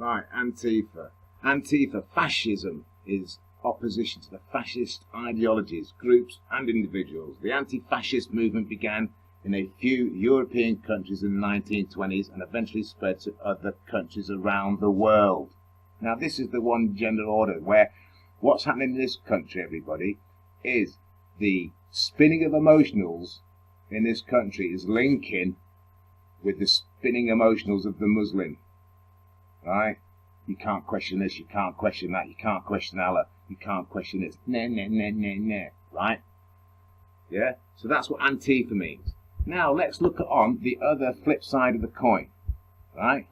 Right, Antifa. Antifa, fascism, is opposition to the fascist ideologies, groups and individuals. The anti-fascist movement began in a few European countries in the 1920s and eventually spread to other countries around the world. Now this is the one gender order where what's happening in this country, everybody, is the spinning of emotionals in this country is linking with the spinning emotionals of the Muslim. Right? You can't question this, you can't question that, you can't question Allah, you can't question this. Nah, nah, nah, nah, nah. Right? Yeah? So that's what Antifa means. Now let's look on the other flip side of the coin. Right?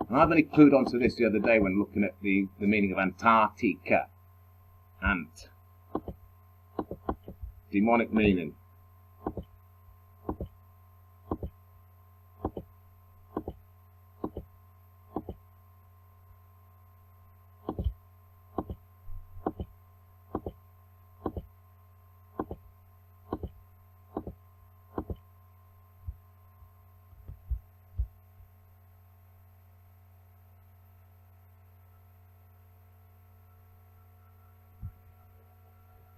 And I've only clued onto this the other day when looking at the meaning of Antarctica. Ant. Demonic meaning.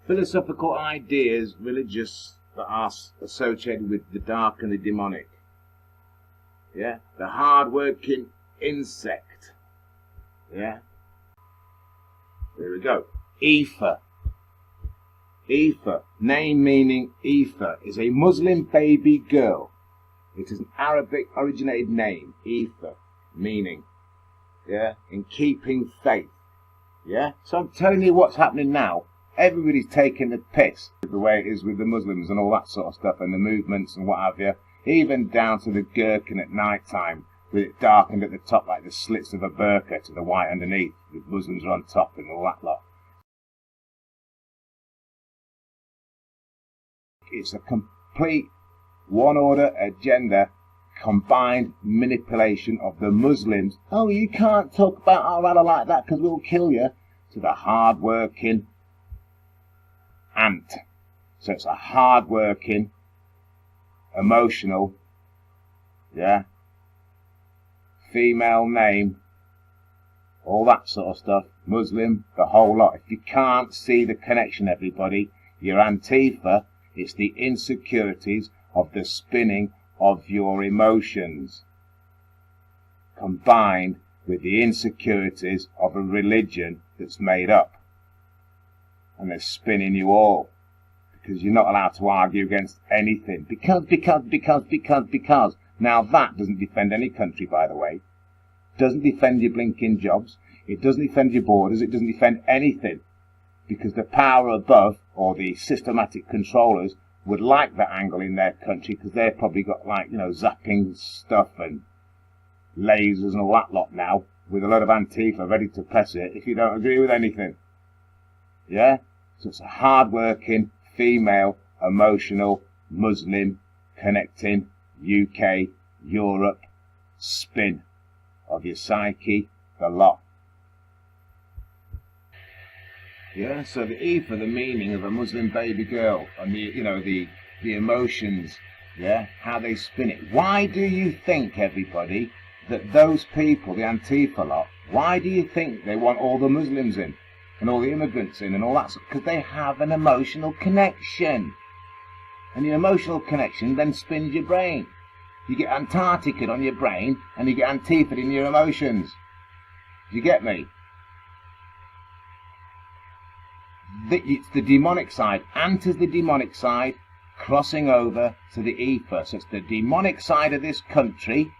Philosophical ideas, religious, that are associated with the dark and the demonic. Yeah? The hard-working insect. Yeah? There we go. Ether. Ether, name meaning ether, is a Muslim baby girl. It is an Arabic originated name, ether, meaning, yeah, in keeping faith. Yeah? So I'm telling you what's happening now. Everybody's taking the piss the way it is with the Muslims and all that sort of stuff and the movements and what have you, even down to the gherkin at night time with it darkened at the top like the slits of a burqa to the white underneath. The Muslims are on top and all that lot. It's a complete one order agenda, combined manipulation of the Muslims. Oh, you can't talk about our Allah like that because we'll kill you. To the hard working ant. So it's a hard-working, emotional, yeah, female name, all that sort of stuff, Muslim, the whole lot. If you can't see the connection, everybody, your Antifa, it's the insecurities of the spinning of your emotions, combined with the insecurities of a religion that's made up. And they're spinning you all. Because you're not allowed to argue against anything. Because. Now that doesn't defend any country, by the way. Doesn't defend your blinking jobs. It doesn't defend your borders. It doesn't defend anything. Because the power above, or the systematic controllers, would like that angle in their country. Because they've probably got, like, you know, zapping stuff and lasers and all that lot now. With a lot of Antifa ready to press it if you don't agree with anything. Yeah? So it's a hard-working, female, emotional, Muslim, connecting, UK, Europe, spin of your psyche, the lot. Yeah, so the ether, the meaning of a Muslim baby girl, and the, you know, the emotions, yeah, how they spin it. Why do you think, everybody, that those people, the Antifa lot, why do you think they want all the Muslims in? And all the immigrants in and all that, because they have an emotional connection. And your emotional connection then spins your brain. You get Antarctica on your brain, and you get Antifa in your emotions. Do you get me? It's the demonic side. Ant is the demonic side, crossing over to the ether. So it's the demonic side of this country,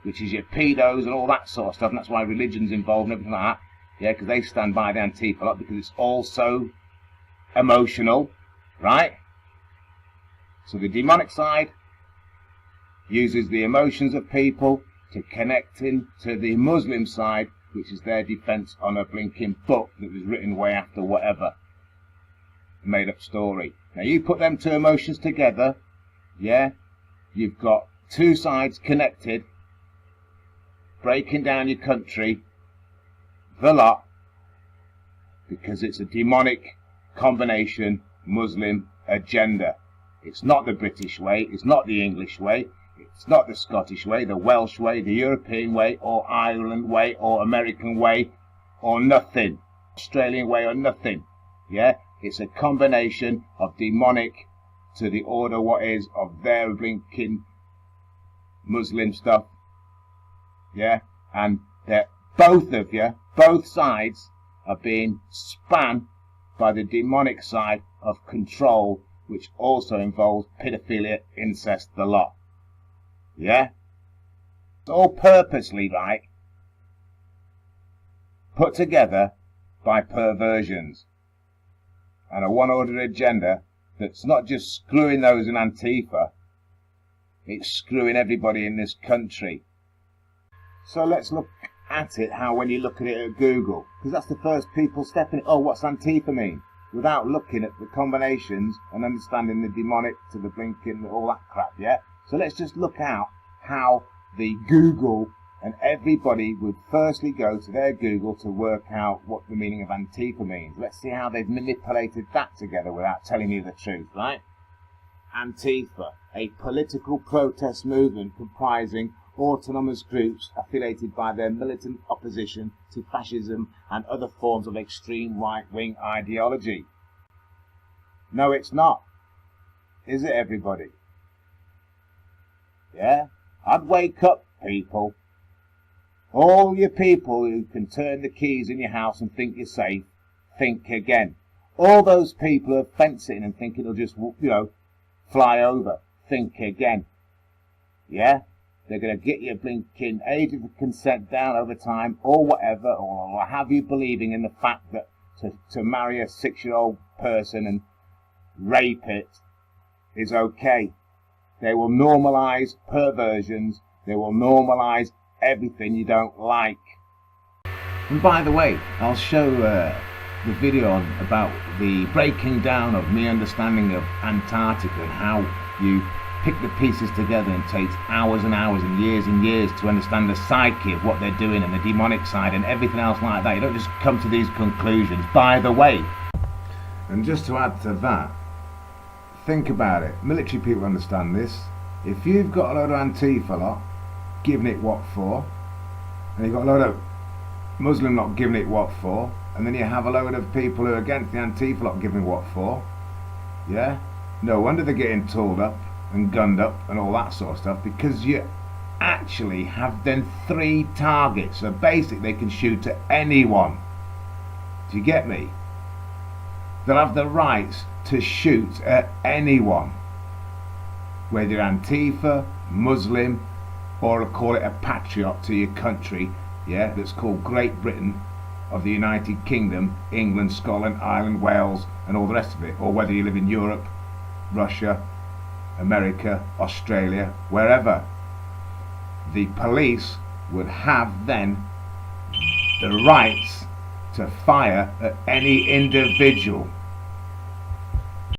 which is your pedos and all that sort of stuff, and that's why religion's involved and everything like that. Yeah, because they stand by the Antifa lot, because it's also emotional, right? So the demonic side uses the emotions of people to connect in to the Muslim side, which is their defense on a blinking book that was written way after whatever made up story. Now you put them two emotions together, yeah, you've got two sides connected, breaking down your country, the lot, because it's a demonic combination Muslim agenda. It's not the British way, it's not the English way, It's not the Scottish way, the Welsh way, the European way, or Ireland way, or American way, or nothing. Australian way or nothing. Yeah? It's a combination of demonic to the order what is of their blinking Muslim stuff. Yeah? And that both of you, both sides, are being spanned by the demonic side of control, which also involves pedophilia, incest, the lot. Yeah? It's all purposely, right, put together by perversions and a one-order agenda that's not just screwing those in Antifa, it's screwing everybody in this country. So let's look at it how when you look at it at Google, because that's the first people stepping, oh, what's Antifa mean? Without looking at the combinations and understanding the demonic to the blinking, all that crap, yeah? So let's just look out how the Google and everybody would firstly go to their Google to work out what the meaning of Antifa means. Let's see how they've manipulated that together without telling you the truth, right? Antifa, a political protest movement comprising autonomous groups affiliated by their militant opposition to fascism and other forms of extreme right-wing ideology. No, it's not. Is it, everybody? Yeah? I'd wake up, people. All you people who can turn the keys in your house and think you're safe, think again. All those people who are fencing and think it'll just, fly over, think again. Yeah? They're going to get your blinking age of consent down over time, or whatever, or have you believing in the fact that to marry a 6-year-old person and rape it is okay. They will normalise perversions. They will normalise everything you don't like. And by the way, I'll show the video on about the breaking down of me understanding of Antarctica and how you pick the pieces together and takes hours and hours and years to understand the psyche of what they're doing and the demonic side and everything else like that. You don't just come to these conclusions. By the way, and just to add to that, think about it. Military people understand this. If you've got a load of Antifa lot giving it what for, and you've got a load of Muslim lot giving it what for, and then you have a load of people who are against the Antifa lot giving what for, yeah? No wonder they're getting tooled up and gunned up and all that sort of stuff, because you actually have then 3 targets. So basically they can shoot at anyone. Do you get me? They'll have the rights to shoot at anyone, whether you're Antifa, Muslim, or call it a patriot to your country, yeah, that's called Great Britain of the United Kingdom, England, Scotland, Ireland, Wales, and all the rest of it, or whether you live in Europe, Russia, America, Australia, wherever. The police would have then the rights to fire at any individual.